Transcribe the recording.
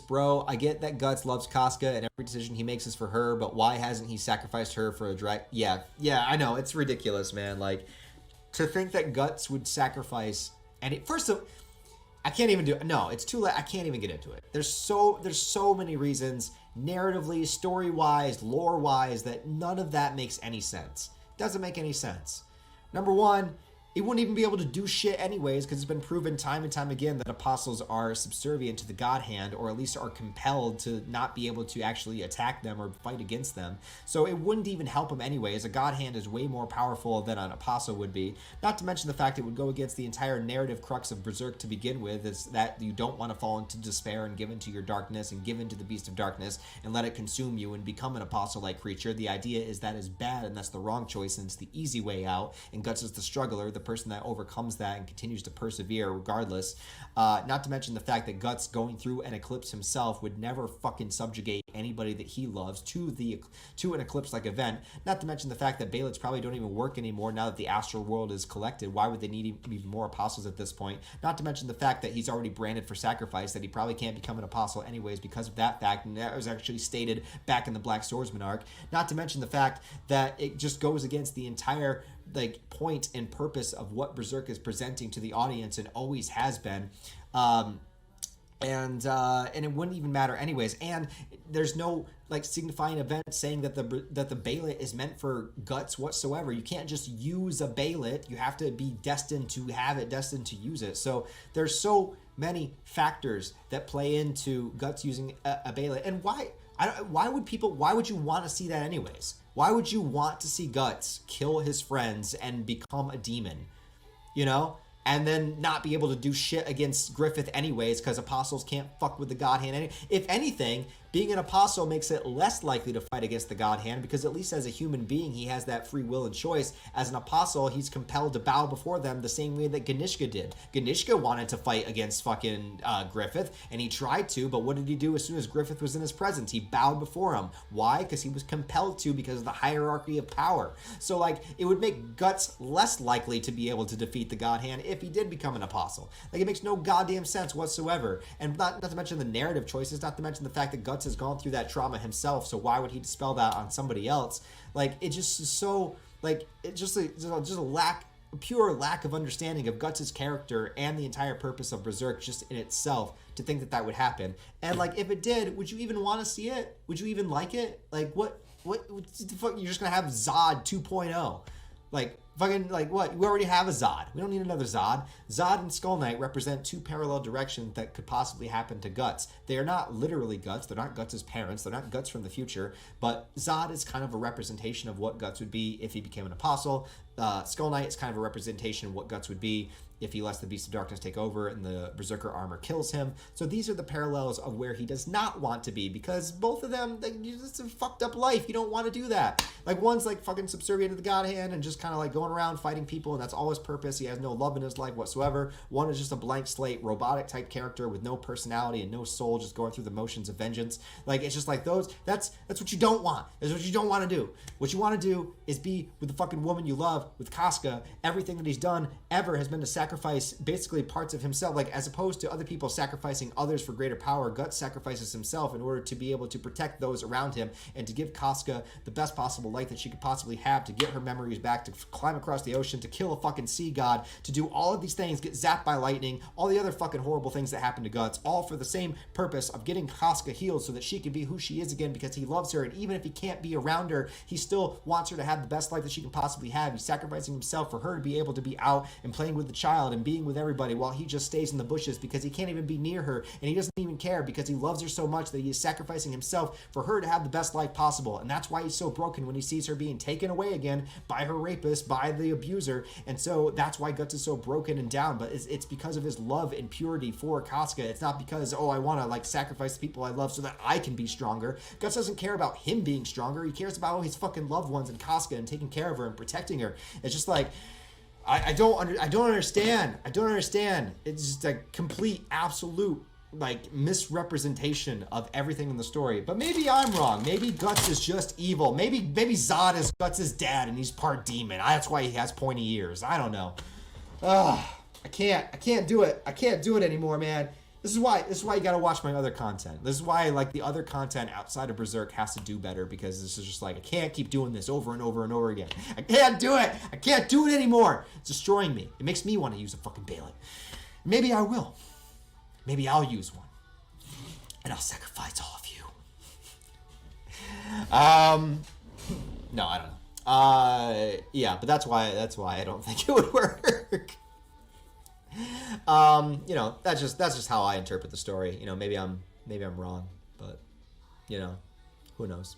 bro. I get that Guts loves Casca and every decision he makes is for her, but why hasn't he sacrificed her for a direct... Yeah, I know. It's ridiculous, man. Like, to think that Guts would sacrifice... And first of... I can't even do it. No, it's too late. I can't even get into it. There's so many reasons, narratively, story-wise, lore-wise, that none of that makes any sense. Doesn't make any sense. Number one, he wouldn't even be able to do shit anyways, because it's been proven time and time again that apostles are subservient to the God Hand, or at least are compelled to not be able to actually attack them or fight against them. So it wouldn't even help him anyways. A God Hand is way more powerful than an apostle would be. Not to mention the fact it would go against the entire narrative crux of Berserk to begin with, is that you don't want to fall into despair and give into your darkness and give into the beast of darkness and let it consume you and become an apostle-like creature. The idea is that is bad, and that's the wrong choice, and it's the easy way out, and Guts is the struggler, the person that overcomes that and continues to persevere regardless. Not to mention the fact that Guts going through an eclipse himself would never fucking subjugate anybody that he loves to an eclipse-like event. Not to mention the fact that Behelits probably don't even work anymore now that the astral world is collected. Why would they need even more apostles at this point? Not to mention the fact that he's already branded for sacrifice, that he probably can't become an apostle anyways because of that fact, and that was actually stated back in the Black Swordsman arc. Not to mention the fact that it just goes against the entire point and purpose of what Berserk is presenting to the audience and always has been. And it wouldn't even matter anyways. And there's no signifying event saying that the Behelit is meant for Guts whatsoever. You can't just use a Behelit. You have to be destined to have it, destined to use it. So there's so many factors that play into Guts using a Behelit. And why would you want to see that anyways? Why would you want to see Guts kill his friends and become a demon? You know? And then not be able to do shit against Griffith anyways, because apostles can't fuck with the God Hand. If anything, being an apostle makes it less likely to fight against the God Hand, because at least as a human being, he has that free will and choice. As an apostle, he's compelled to bow before them the same way that Ganishka did. Ganishka wanted to fight against fucking Griffith, and he tried to, but what did he do as soon as Griffith was in his presence? He bowed before him. Why? Because he was compelled to, because of the hierarchy of power. So, it would make Guts less likely to be able to defeat the God Hand if he did become an apostle. It makes no goddamn sense whatsoever. And not to mention the narrative choices, not to mention the fact that Guts has gone through that trauma himself, so why would he dispel that on somebody else? It just is so, it's just a pure lack of understanding of Guts' character and the entire purpose of Berserk just in itself to think that would happen. And if it did, would you even want to see it? Would you even like it? What the fuck? You're just gonna have Zod 2.0. What? We already have a Zod. We don't need another Zod. Zod and Skull Knight represent two parallel directions that could possibly happen to Guts. They are not literally Guts. They're not Guts' parents. They're not Guts from the future. But Zod is kind of a representation of what Guts would be if he became an apostle. Skull Knight is kind of a representation of what Guts would be if he lets the Beast of Darkness take over and the Berserker armor kills him. So these are the parallels of where he does not want to be, because both of them, it's a fucked up life. You don't want to do that. One's fucking subservient to the God Hand and just kind of going around fighting people, and that's all his purpose. He has no love in his life whatsoever. One is just a blank slate, robotic type character with no personality and no soul, just going through the motions of vengeance. It's just those. That's what you don't want. That's what you don't want to do. What you want to do is be with the fucking woman you love, with Casca. Everything that he's done ever has been to sacrifice basically parts of himself, as opposed to other people sacrificing others for greater power. Guts sacrifices himself in order to be able to protect those around him and to give Casca the best possible life that she could possibly have, to get her memories back, to climb across the ocean, to kill a fucking sea god, to do all of these things, get zapped by lightning, all the other fucking horrible things that happen to Guts, all for the same purpose of getting Casca healed so that she can be who she is again, because he loves her. And even if he can't be around her, he still wants her to have the best life that she can possibly have. He's sacrificing himself for her to be able to be out and playing with the child and being with everybody, while he just stays in the bushes because he can't even be near her, and he doesn't even care because he loves her so much that he is sacrificing himself for her to have the best life possible. And that's why he's so broken when he sees her being taken away again by her rapist, by the abuser. And so that's why Guts is so broken and down. But it's because of his love and purity for Casca. It's not because, I want to sacrifice the people I love so that I can be stronger. Guts doesn't care about him being stronger. He cares about his fucking loved ones and Casca and taking care of her and protecting her. It's just I don't understand. I don't understand. It's just a complete, absolute, misrepresentation of everything in the story. But maybe I'm wrong. Maybe Guts is just evil. Maybe Zod is Guts' dad and he's part demon. That's why he has pointy ears. I don't know. I can't do it. I can't do it anymore, man. This is why you gotta watch my other content. This is why like the other content outside of Berserk has to do better, because this is just like I can't keep doing this over and over and over again. I can't do it. I can't do it anymore. It's destroying me. It makes me want to use a fucking Behelit. Maybe I will. Maybe I'll use one, and I'll sacrifice all of you. No, I don't know. Yeah, but that's why I don't think it would work. You know, that's just how I interpret the story. You know, maybe I'm wrong, but you know, who knows?